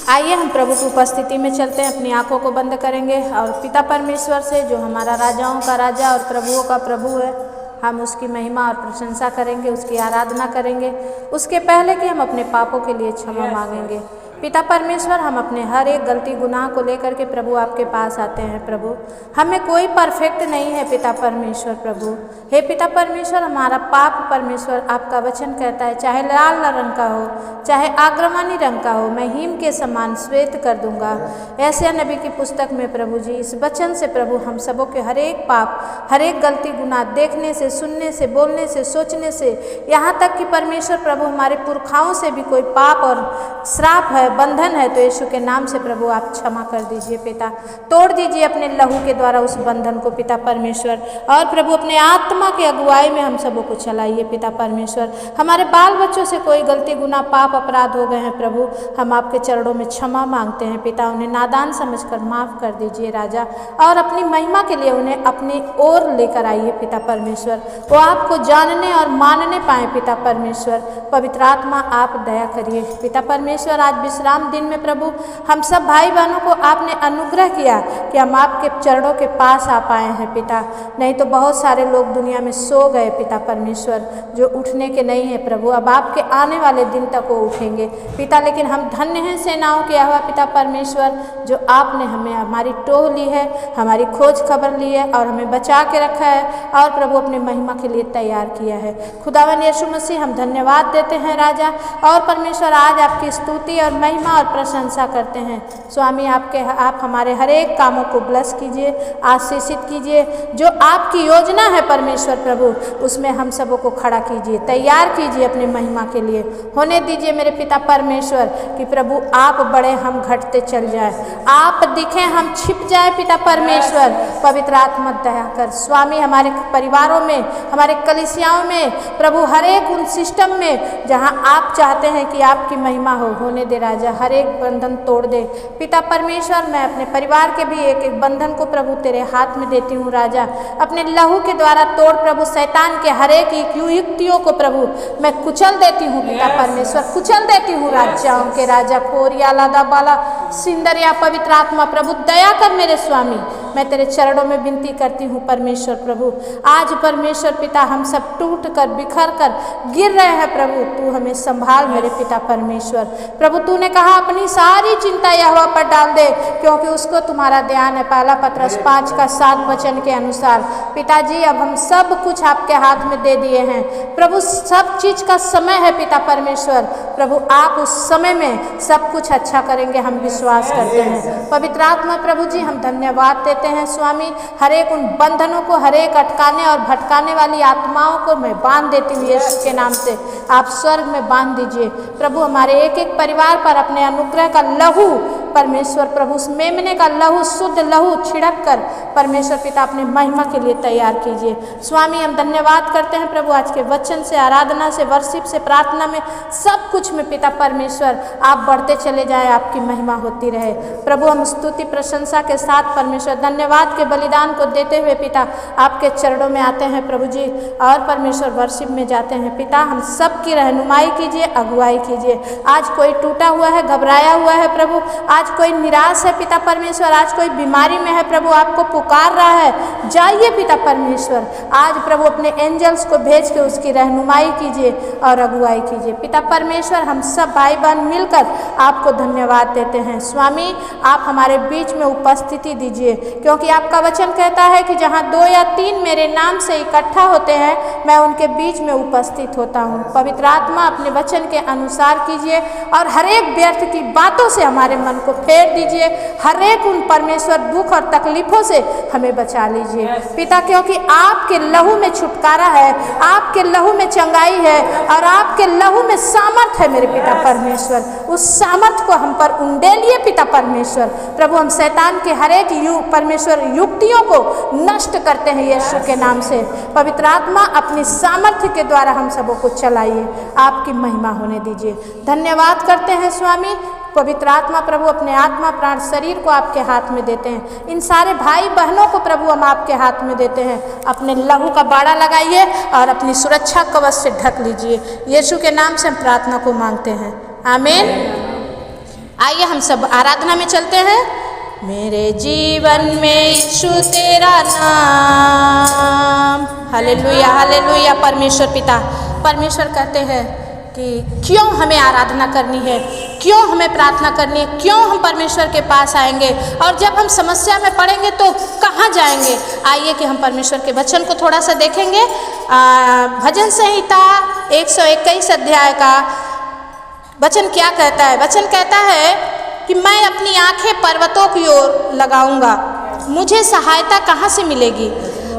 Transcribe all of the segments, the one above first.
आइए हम प्रभु की उपस्थिति में चलते हैं, अपनी आंखों को बंद करेंगे और पिता परमेश्वर से, जो हमारा राजाओं का राजा और प्रभुओं का प्रभु है, हम उसकी महिमा और प्रशंसा करेंगे, उसकी आराधना करेंगे। उसके पहले कि हम अपने पापों के लिए क्षमा मांगेंगे। पिता परमेश्वर, हम अपने हर एक गलती गुनाह को लेकर के प्रभु आपके पास आते हैं। प्रभु, हमें कोई परफेक्ट नहीं है पिता परमेश्वर। प्रभु हे पिता परमेश्वर, हमारा पाप परमेश्वर आपका वचन कहता है, चाहे लाल रंग का हो, चाहे आग्रमणी रंग का हो, मैं हिम के समान श्वेत कर दूंगा। ऐसे नबी की पुस्तक में प्रभु जी, इस वचन से प्रभु हम सबों के हर एक पाप, हर एक गलती गुनाह, देखने से, सुनने से, बोलने से, सोचने से, यहाँ तक कि परमेश्वर प्रभु हमारे पुरखाओं से भी कोई पाप और श्राप है, बंधन है, तो यीशु के नाम से प्रभु आप क्षमा कर दीजिए। पिता, तोड़ दीजिए अपने लहू के द्वारा उस बंधन को पिता परमेश्वर, और प्रभु अपने आत्मा की अगुवाई में हम सबों को चलाइए पिता परमेश्वर। हमारे बाल बच्चों से कोई गलती गुनाह पाप अपराध हो गए हैं प्रभु, हम आपके चरणों में क्षमा मांगते हैं पिता। उन्हें नादान समझकर माफ़ कर दीजिए राजा, और अपनी महिमा के लिए उन्हें अपनी ओर लेकर आइए पिता परमेश्वर। वो आपको जानने और मानने पाए पिता परमेश्वर। पवित्र आत्मा आप दया करिए पिता परमेश्वर। आज विश्राम दिन में प्रभु हम सब भाई बहनों को आपने अनुग्रह किया कि हम आपके चरणों के पास आ पाए हैं पिता। नहीं तो बहुत सारे लोग दुनिया में सो गए पिता परमेश्वर, जो उठने के नहीं है प्रभु। अब आपके आने वाले दिन तक वो उठेंगे पिता, लेकिन हम धन्य हैं सेनाओं के यहोवा पिता परमेश्वर, जो आपने हमें, हमारी टोह ली है, हमारी खोज खबर ली है और हमें बचा के रखा है, और प्रभु अपने महिमा के लिए तैयार किया है। खुदावन यीशु मसीह, हम धन्यवाद देते हैं राजा और परमेश्वर। आज आपकी स्तुति और महिमा और प्रशंसा करते हैं स्वामी। आप हमारे हर एक कामों को ब्लेस कीजिए, आशीषित कीजिए। जो आपकी योजना है परमेश्वर प्रभु, उसमें हम सबों को खड़ा कीजिए, तैयार कीजिए अपने महिमा के लिए। होने दीजिए मेरे पिता परमेश्वर कि प्रभु आप बड़े, हम घटते चल जाए, आप दिखें, हम छिप जाए पिता परमेश्वर। पवित्र आत्मा दया कर स्वामी, हमारे परिवारों में, हमारे कलीसियाओं में प्रभु, हर एक उन सिस्टम में जहां आप चाहते हैं कि आपकी महिमा हो, होने दे राजा। हर एक बंधन तोड़ दे पिता परमेश्वर। मैं अपने परिवार के भी एक एक बंधन को प्रभु तेरे हाथ में देती हूँ राजा। अपने लहू के द्वारा तोड़ प्रभु, शैतान के हर एक युक्तियों को प्रभु मैं कुचल देती हूँ पिता परमेश्वर, कुचल देती हूँ राजाओं के राजा। खोरिया लादा बाला सिंदरिया, पवित्र आत्मा प्रभु दया कर मेरे स्वामी। मैं तेरे चरणों में विनती करती हूँ परमेश्वर प्रभु। आज परमेश्वर पिता, हम सब टूट कर, बिखर कर गिर रहे हैं प्रभु, तू हमें संभाल मेरे पिता परमेश्वर। प्रभु तूने कहा अपनी सारी चिंता यहोवा पर डाल दे, क्योंकि उसको तुम्हारा ध्यान है। पहला पत्रस 5:7 वचन के अनुसार पिताजी, अब हम सब कुछ आपके हाथ में दे दिए हैं प्रभु। सब चीज का समय है पिता परमेश्वर। प्रभु आप उस समय में सब कुछ अच्छा करेंगे, हम विश्वास करते हैं। पवित्र आत्मा प्रभु जी, हम धन्यवाद देते हैं स्वामी। हर एक उन बंधनों को, हर एक अटकाने और भटकाने वाली आत्माओं को मैं बांध देती हूँ यीशु के नाम से। आप स्वर्ग में बांध दीजिए प्रभु। हमारे एक एक परिवार पर अपने अनुग्रह का लहू परमेश्वर प्रभु, उस मेमने का लहू, शुद्ध लहू छिड़क कर परमेश्वर पिता अपने महिमा के लिए तैयार कीजिए स्वामी। हम धन्यवाद करते हैं प्रभु आज के वचन से, आराधना से, वर्शिप से, प्रार्थना में, सब कुछ में पिता परमेश्वर आप बढ़ते चले जाए, आपकी महिमा होती रहे प्रभु। हम स्तुति प्रशंसा के साथ परमेश्वर धन्यवाद के बलिदान को देते हुए पिता आपके चरणों में आते हैं प्रभु जी, और परमेश्वर वर्शिप में जाते हैं पिता। हम सब की रहनुमाई कीजिए, अगुवाई कीजिए। आज कोई टूटा हुआ है, घबराया हुआ है प्रभु, आज कोई निराश है पिता परमेश्वर, आज कोई बीमारी में है प्रभु, आपको पुकार रहा है, जाइए पिता परमेश्वर। आज प्रभु अपने एंजल्स को भेज के उसकी रहनुमाई कीजिए और अगुवाई कीजिए पिता परमेश्वर। हम सब भाई बहन मिलकर आपको धन्यवाद देते हैं स्वामी। आप हमारे बीच में उपस्थिति दीजिए, क्योंकि आपका वचन कहता है कि जहाँ 2 या 3 मेरे नाम से इकट्ठा होते हैं, मैं उनके बीच में उपस्थित होता हूँ। पवित्र आत्मा अपने वचन के अनुसार कीजिए, और हर एक व्यर्थ की बातों से हमारे मन को फेर दीजिए। हर एक उन परमेश्वर दुख और तकलीफों से हमें बचा लीजिए पिता, क्योंकि आपके लहू में छुटकारा है, आपके लहू में चंगाई है, और आपके लहू में सामर्थ है मेरे पिता परमेश्वर। उस सामर्थ को हम पर उंडेलिए पिता परमेश्वर प्रभु। हम शैतान के हर एक परमेश्वर युक्तियों को नष्ट करते हैं यीशु के नाम से। पवित्र आत्मा अपनी सामर्थ्य के द्वारा हम सबों को चलाइए, आपकी महिमा होने दीजिए। धन्यवाद करते हैं स्वामी। पवित्र आत्मा प्रभु, अपने आत्मा प्राण शरीर को आपके हाथ में देते हैं। इन सारे भाई बहनों को प्रभु हम आपके हाथ में देते हैं। अपने लहू का बाड़ा लगाइए और अपनी सुरक्षा कवच से ढक लीजिए। यीशु के नाम से हम प्रार्थना को मांगते हैं, आमीन। आइए हम सब आराधना में चलते हैं। मेरे जीवन में यीशु तेरा नाम, हालेलुया हालेलुया। परमेश्वर पिता, परमेश्वर कहते हैं कि क्यों हमें आराधना करनी है, क्यों हमें प्रार्थना करनी है, क्यों हम परमेश्वर के पास आएंगे, और जब हम समस्या में पड़ेंगे तो कहाँ जाएंगे। आइए कि हम परमेश्वर के वचन को थोड़ा सा देखेंगे। भजन संहिता 121 अध्याय का वचन क्या कहता है। वचन कहता है कि मैं अपनी आंखें पर्वतों की ओर लगाऊंगा, मुझे सहायता कहाँ से मिलेगी।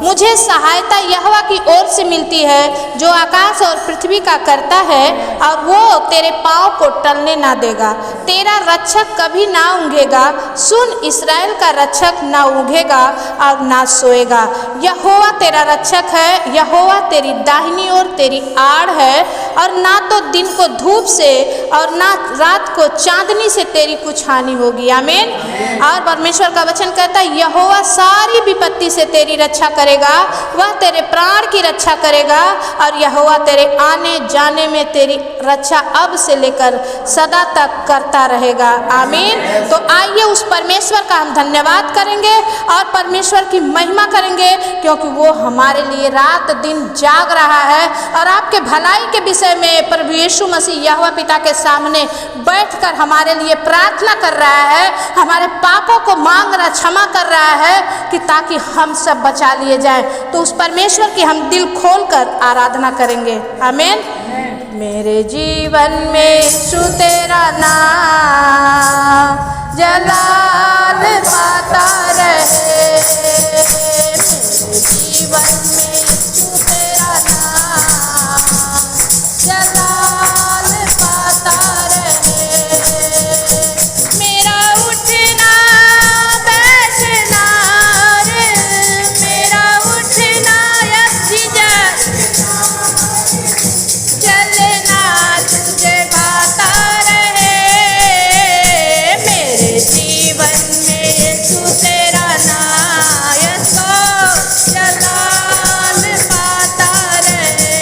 मुझे सहायता यहोवा की ओर से मिलती है, जो आकाश और पृथ्वी का करता है, और वो तेरे पाँव को टलने ना देगा। तेरा रक्षक कभी ना ऊँघेगा। सुन, इस्राएल का रक्षक ना ऊँघेगा और ना सोएगा। यहोवा तेरा रक्षक है, यहोवा तेरी दाहिनी ओर तेरी आड़ है, और ना तो दिन को धूप से और ना रात को चांदनी से तेरी कुछ हानि होगी। आमीन। और परमेश्वर का वचन कहता है यहोवा सारी विपत्ति से तेरी रक्षा करेगा, वह तेरे प्राण की रक्षा करेगा, और यहोवा तेरे आने जाने में तेरी रक्षा अब से लेकर सदा तक करता रहेगा। आमीन। तो आइए उस परमेश्वर का हम धन्यवाद करेंगे और परमेश्वर की महिमा करेंगे, क्योंकि वो हमारे लिए रात दिन जाग रहा है और आपके भलाई के विषय में प्रभु यीशु मसीह यहोवा पिता के सामने बैठकर हमारे लिए प्रार्थना कर रहा है, हमारे पापों को मांग रहा, क्षमा कर रहा है कि ताकि हम सब बचा लिए जाएं। तो उस परमेश्वर की हम दिल खोलकर आराधना करेंगे। आमीन। मेरे जीवन में यीशु तेरा नाम जलाल पाता रहे। मेरे जीवन में यीशु तेरा नाम जलाल पाता रहे। मेरा उठना बैठना रे, मेरा उठना चलना तुझे गाता रहे। मेरे जीवन में यीशु तेरा नाम जलाल पाता रहे।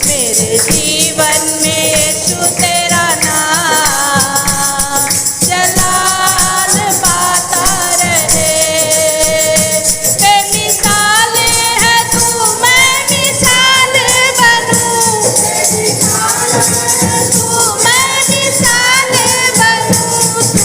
मेरे जीवन में यीशु तेरा नाम जलाल पाता रहे। बेमिसाल है तू, मैं मिसाल बनूं, तू मैं मिसाल बनूं, तू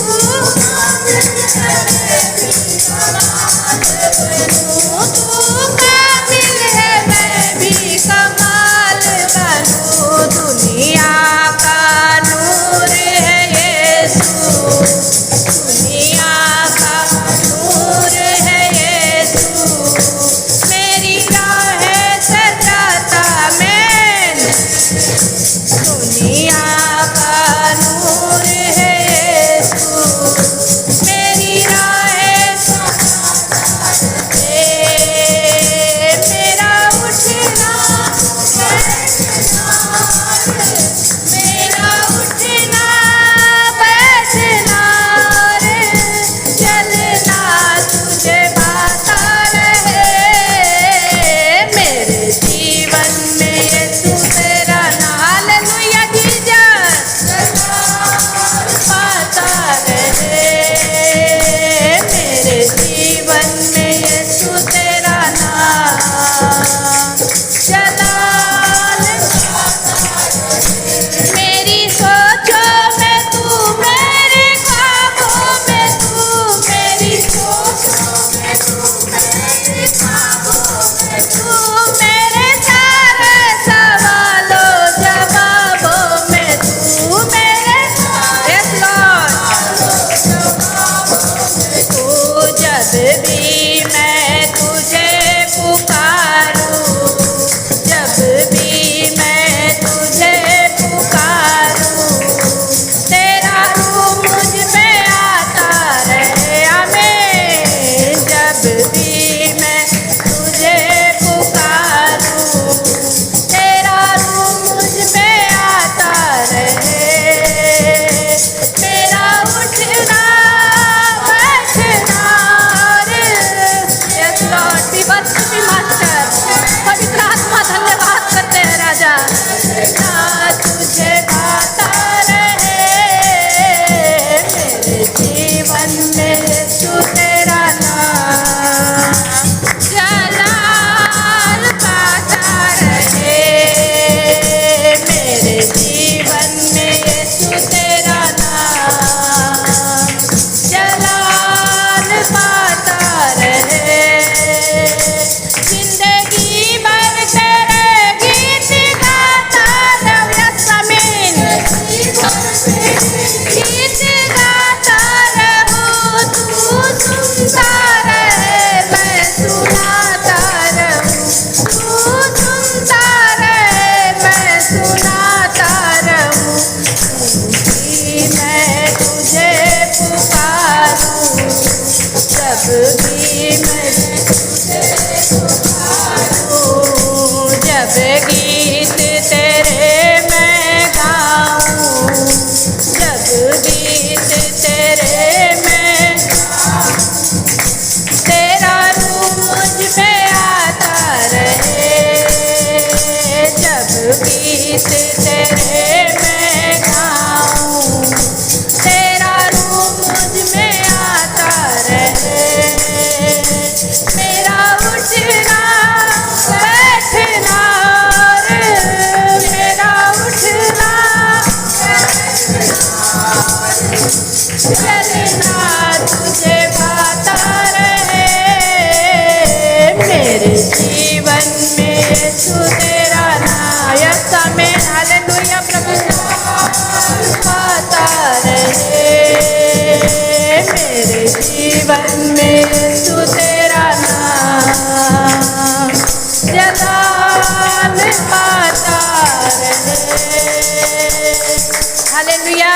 चलना तुझे भाता रहे, मेरे जीवन में यीशु तेरा नाम। यस आमीन, हालेलुया। प्रभु भाता रहे, मेरे जीवन में यीशु तेरा नाम। जलाल पाता रहे। हालेलुया।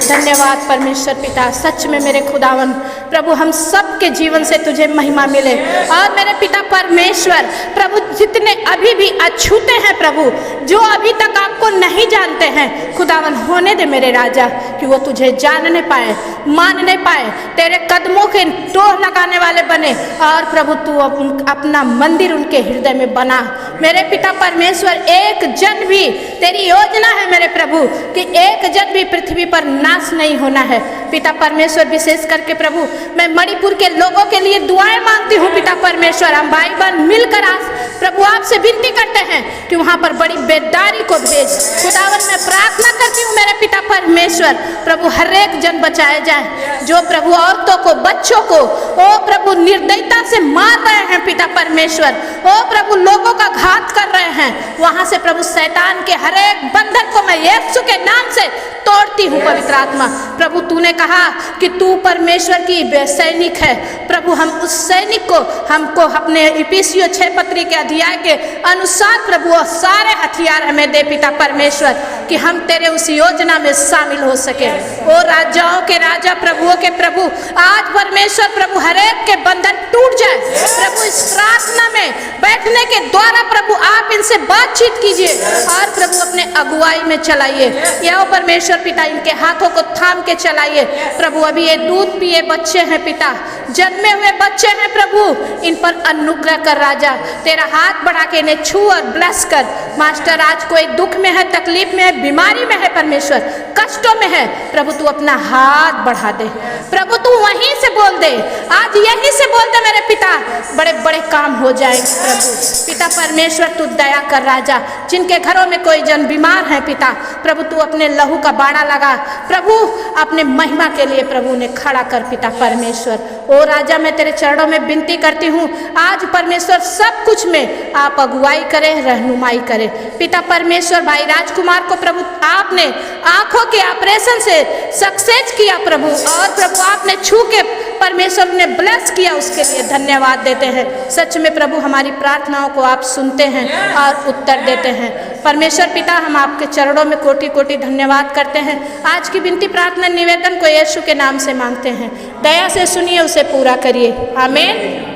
धन्यवाद परमेश्वर पिता, सच में मेरे खुदावन प्रभु हम सब के जीवन से तुझे महिमा मिले। और मेरे पिता परमेश्वर प्रभु जितने अभी भी अछूते हैं प्रभु, जो अभी तक आपको नहीं जानते हैं खुदावन, होने दे मेरे राजा कि वो तुझे जानने पाए, मानने पाए, तेरे कदमों के टोह लगाने वाले बने। और प्रभु तू अपना मंदिर उनके हृदय में बना। मेरे पिता परमेश्वर एक जन भी, तेरी योजना है मेरे प्रभु कि एक जन भी पृथ्वी पर नाश नहीं होना है। पिता परमेश्वर विशेष करके प्रभु मैं मणिपुर के लोगों के लिए दुआएं मांगती हूँ। पिता परमेश्वर हम भाई बहन मिलकर आज प्रभु आपसे विनती करते हैं कि वहाँ पर बड़ी बेदारी को भेज। खुदावन मैं प्रार्थना करती हूँ मेरे पिता परमेश्वर प्रभु हर एक जन बचाए जाए जो प्रभु औरतों को, बच्चों को ओ प्रभु निर्दयता से मार रहे हैं। पिता परमेश्वर ओ प्रभु लोगों का घात कर रहे हैं, वहाँ से प्रभु शैतान के हर एक बंधन को मैं यीशु के नाम से तोड़ती हूँ। पवित्र आत्मा प्रभु तूने कहा कि तू परमेश्वर की सैनिक है प्रभु, हम उस सैनिक को हमको अपने इफिसियों 6 पत्री के अध्याय के अनुसार प्रभु वो सारे हथियार हमें दे पिता परमेश्वर कि हम तेरे उस योजना में शामिल हो सके। ओ राजाओं के राजा, प्रभुओं के प्रभु, आज परमेश्वर प्रभु हर एक के बंधन टूट जाए प्रभु। इस प्रार्थना में बैठने के द्वारा प्रभु आप इनसे बातचीत कीजिए और प्रभु अपने अगुवाई में चलाइए। यह परमेश्वर पिता इनके हाथों को थाम के चलाइए प्रभु। अभी ये दूध पिए बच्चे हैं पिता, जन्मे हुए बच्चे हैं प्रभु, इन पर अनुग्रह कर राजा। तेरा हाथ बढ़ा के इन्हें छू और ब्लेस कर। मास्टर आज कोई दुख में है, तकलीफ में है, बीमारी में है परमेश्वर, कष्टों में है प्रभु, तू अपना हाथ बढ़ा दे प्रभु, तू वहीं से बोल दे, आज यहीं से बोल दे मेरे पिता, बड़े बड़े काम हो जाएंगे प्रभु। पिता परमेश्वर तू दया कर राजा। जिनके घरों में कोई जन बीमार है पिता प्रभु, तू अपने लहू का बाड़ा लगा प्रभु, अपने महिमा के लिए प्रभु ने खड़ा कर पिता परमेश्वर। ओ राजा मैं तेरे चरणों में विनती करती हूँ आज परमेश्वर सब कुछ में आप अगुवाई करें, रहनुमाई करें पिता परमेश्वर। भाई राजकुमार को प्रभु आपने आंखों के ऑपरेशन से सक्सेस किया प्रभु, और प्रभु आपने छू के परमेश्वर ने ब्लेस किया, उसके लिए धन्यवाद देते हैं। सच में प्रभु हमारी प्रार्थनाओं को आप सुनते हैं और उत्तर देते हैं परमेश्वर पिता। हम आपके चरणों में कोटि कोटि धन्यवाद करते हैं। आज की विनती प्रार्थना निवेदन को यीशु के नाम से मांगते हैं, दया से सुनिए, उसे पूरा करिए, आमीन।